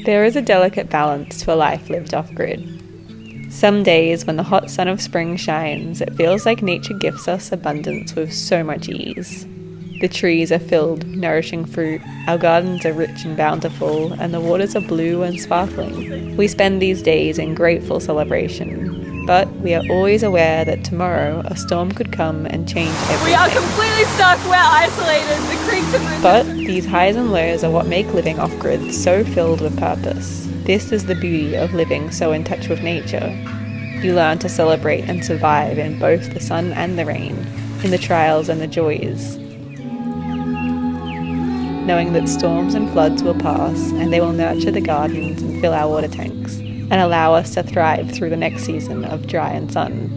There is a delicate balance to a life lived off-grid. Some days when the hot sun of spring shines, it feels like nature gifts us abundance with so much ease. The trees are filled with nourishing fruit, our gardens are rich and bountiful, and the waters are blue and sparkling. We spend these days in grateful celebration, but we are always aware that tomorrow a storm could come and change everything. We are completely stuck, we're isolated, the creeks have been... But these highs and lows are what make living off-grid so filled with purpose. This is the beauty of living so in touch with nature. You learn to celebrate and survive in both the sun and the rain, in the trials and the joys. Knowing that storms and floods will pass and they will nurture the gardens and fill our water tanks, and allow us to thrive through the next season of dry and sun.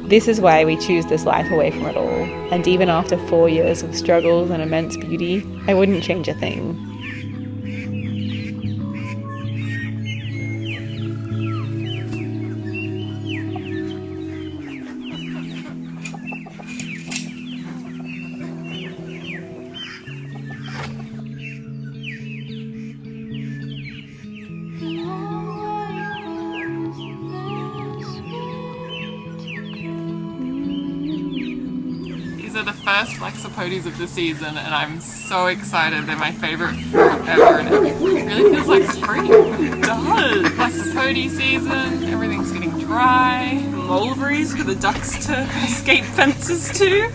This is why we choose this life away from it all, and even after 4 years of struggles and immense beauty, I wouldn't change a thing. These are the first black sapotes of the season and I'm so excited. They're my favourite fruit ever and it really feels like spring. It does! Black sapote season, everything's getting dry. Mulberries for the ducks to escape fences to.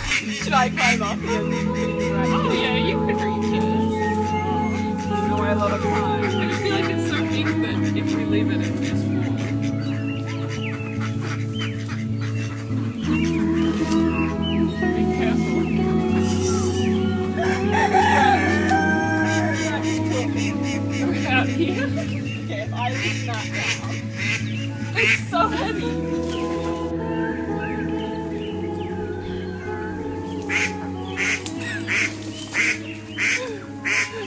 Should I climb up here? Oh yeah, you could reach it. No, a lot of time. I just feel like it's so big that if we leave it, it will just fall. Here. Okay, if I lift that down, it's so heavy.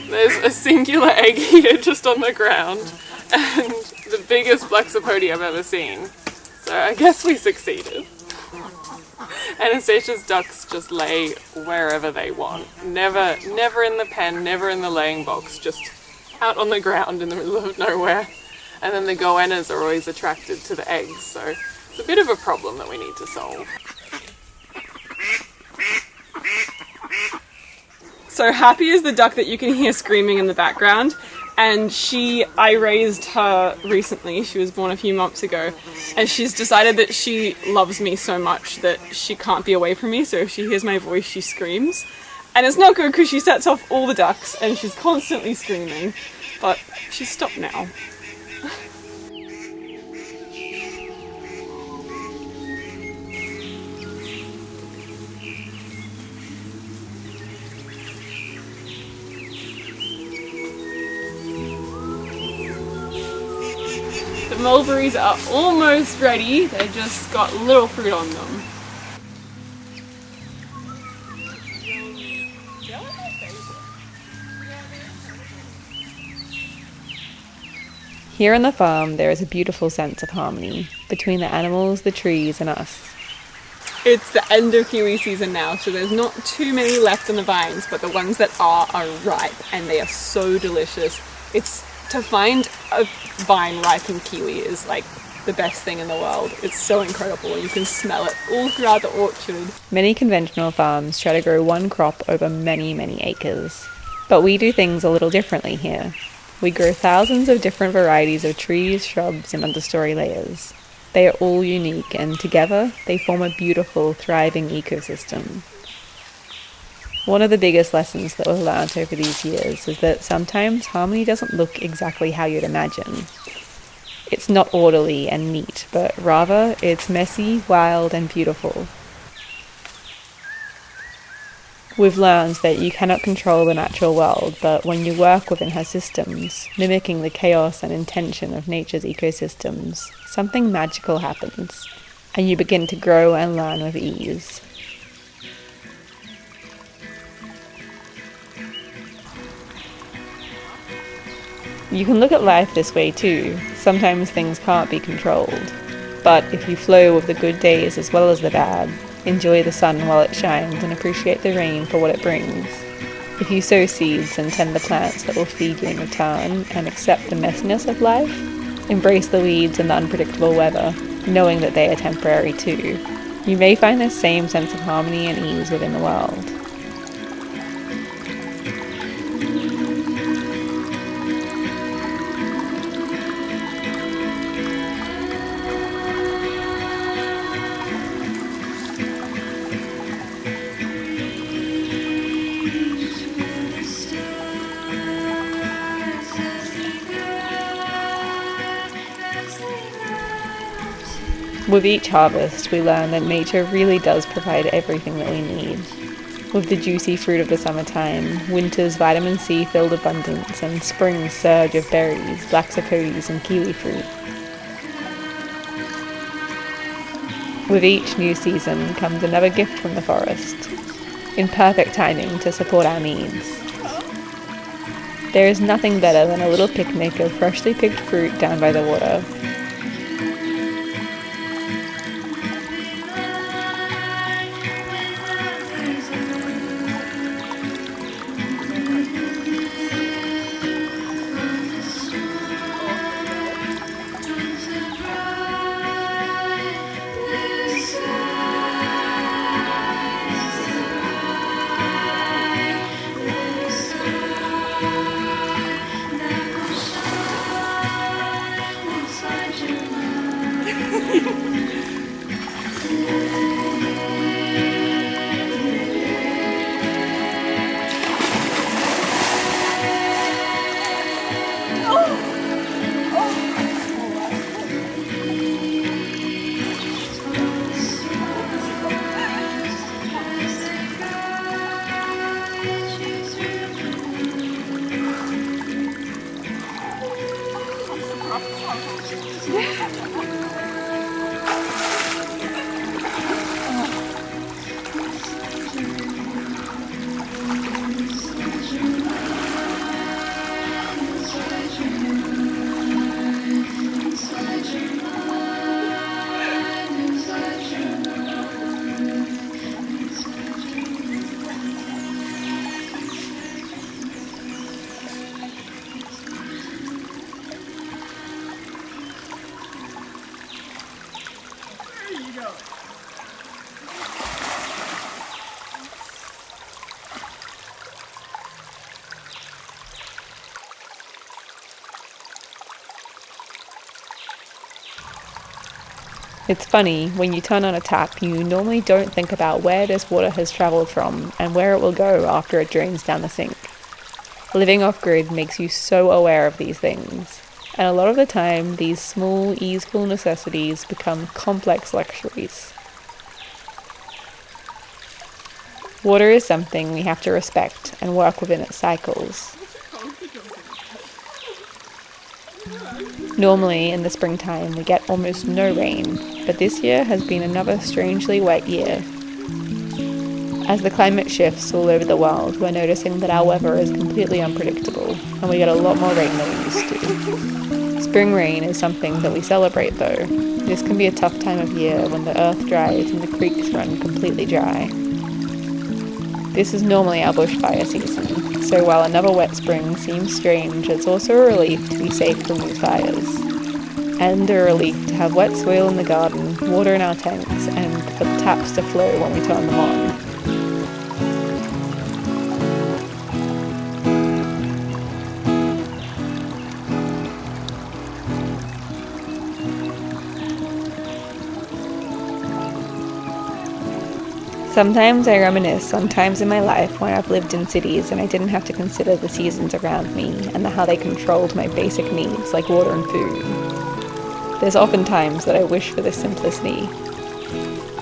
There's a singular egg here just on the ground and the biggest black sapote I've ever seen. So I guess we succeeded. Anastasia's ducks just lay wherever they want. Never in the pen, never in the laying box, just out on the ground in the middle of nowhere. And then the goannas are always attracted to the eggs, so it's a bit of a problem that we need to solve. So Happy is the duck that you can hear screaming in the background, and I raised her recently. She was born a few months ago, and she's decided that she loves me so much that she can't be away from me, so if she hears my voice she screams. And it's not good because she sets off all the ducks and she's constantly screaming, but she's stopped now. The mulberries are almost ready, they just got little fruit on them. Here on the farm, there is a beautiful sense of harmony between the animals, the trees, and us. It's the end of kiwi season now, so there's not too many left on the vines, but the ones that are ripe, and they are so delicious. To find a vine ripe in kiwi is like the best thing in the world. It's so incredible. You can smell it all throughout the orchard. Many conventional farms try to grow one crop over many, many acres. But we do things a little differently here. We grow thousands of different varieties of trees, shrubs, and understory layers. They are all unique, and together they form a beautiful, thriving ecosystem. One of the biggest lessons that we've learned over these years is that sometimes harmony doesn't look exactly how you'd imagine. It's not orderly and neat, but rather it's messy, wild, and beautiful. We've learned that you cannot control the natural world, but when you work within her systems, mimicking the chaos and intention of nature's ecosystems, something magical happens, and you begin to grow and learn with ease. You can look at life this way too. Sometimes things can't be controlled, but if you flow with the good days as well as the bad, enjoy the sun while it shines and appreciate the rain for what it brings. If you sow seeds and tend the plants that will feed you in return and accept the messiness of life, embrace the weeds and the unpredictable weather, knowing that they are temporary too, you may find this same sense of harmony and ease within the world. With each harvest, we learn that nature really does provide everything that we need. With the juicy fruit of the summertime, winter's vitamin C-filled abundance, and spring's surge of berries, black sapotes, and kiwi fruit. With each new season comes another gift from the forest, in perfect timing to support our needs. There is nothing better than a little picnic of freshly picked fruit down by the water. It's funny, when you turn on a tap, you normally don't think about where this water has travelled from and where it will go after it drains down the sink. Living off-grid makes you so aware of these things, and a lot of the time, these small, easeful necessities become complex luxuries. Water is something we have to respect and work within its cycles. Normally, in the springtime, we get almost no rain, but this year has been another strangely wet year. As the climate shifts all over the world, we're noticing that our weather is completely unpredictable, and we get a lot more rain than we used to. Spring rain is something that we celebrate though. This can be a tough time of year when the earth dries and the creeks run completely dry. This is normally our bushfire season, so while another wet spring seems strange, it's also a relief to be safe from new fires. And a relief to have wet soil in the garden, water in our tanks, and for the taps to flow when we turn them on. Sometimes I reminisce on times in my life when I've lived in cities and I didn't have to consider the seasons around me and how they controlled my basic needs like water and food. There's often times that I wish for this simplicity.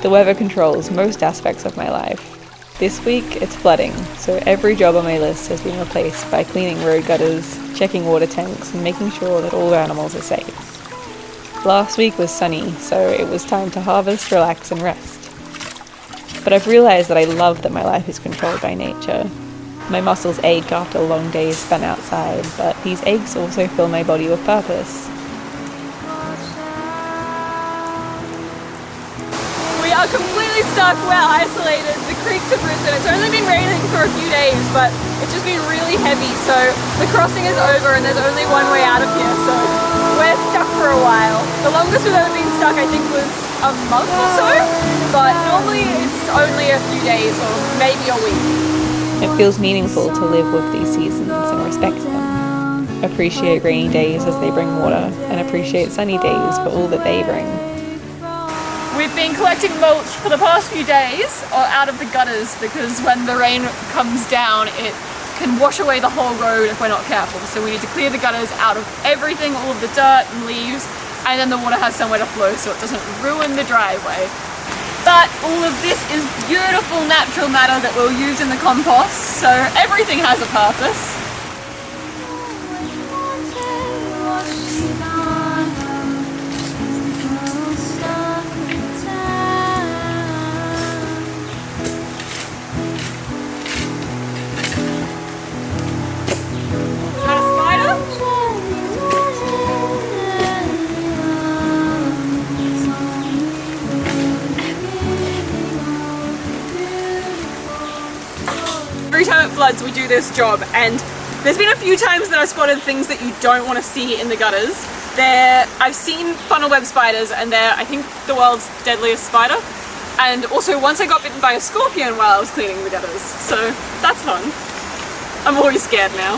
The weather controls most aspects of my life. This week it's flooding, so every job on my list has been replaced by cleaning road gutters, checking water tanks, and making sure that all animals are safe. Last week was sunny, so it was time to harvest, relax, and rest. But I've realized that I love that my life is controlled by nature. My muscles ache after long days spent outside, but these aches also fill my body with purpose. We are completely stuck, we're isolated, the creeks have risen. It's only been raining for a few days, but it's just been really heavy, so the crossing is over and there's only one way out of here, so we're stuck for a while. The longest we've ever been stuck, I think, was a month or so, but normally it's only a few days or maybe a week. It feels meaningful to live with these seasons and respect them. Appreciate rainy days as they bring water, and appreciate sunny days for all that they bring. We've been collecting mulch for the past few days out of the gutters because when the rain comes down it can wash away the whole road if we're not careful. So we need to clear the gutters out of everything, all of the dirt and leaves, and then the water has somewhere to flow so it doesn't ruin the driveway. But all of this is beautiful natural matter that we'll use in the compost, so everything has a purpose. Every time it floods we do this job, and there's been a few times that I've spotted things that you don't want to see in the gutters. I've seen funnel web spiders, and they're, I think, the world's deadliest spider. And also once I got bitten by a scorpion while I was cleaning the gutters, so that's fun. I'm always scared now.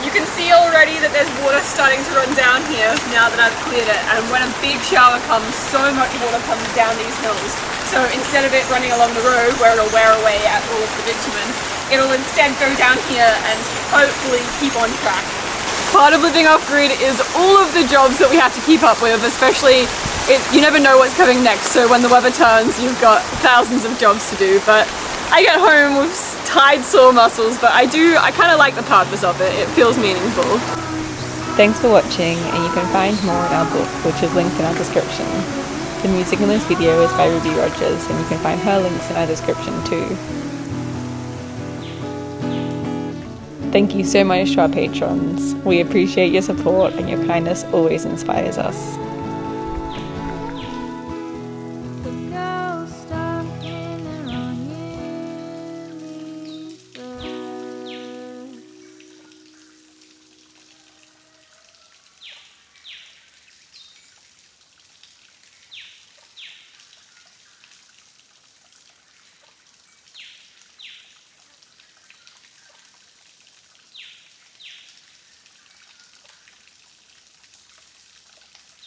You can see already that there's water starting to run down here now that I've cleared it, and when a big shower comes, so much water comes down these hills. So instead of it running along the road where it'll wear away at all of the bitumen, it'll instead go down here and hopefully keep on track. Part of living off-grid is all of the jobs that we have to keep up with, especially you never know what's coming next, so when the weather turns you've got thousands of jobs to do. But I get home with tired, sore muscles, but I kind of like the purpose of it. It feels meaningful. Thanks for watching, and you can find more in our book, which is linked in our description. The music in this video is by Ruby Rogers, and you can find her links in our description too. Thank you so much to our patrons. We appreciate your support, and your kindness always inspires us.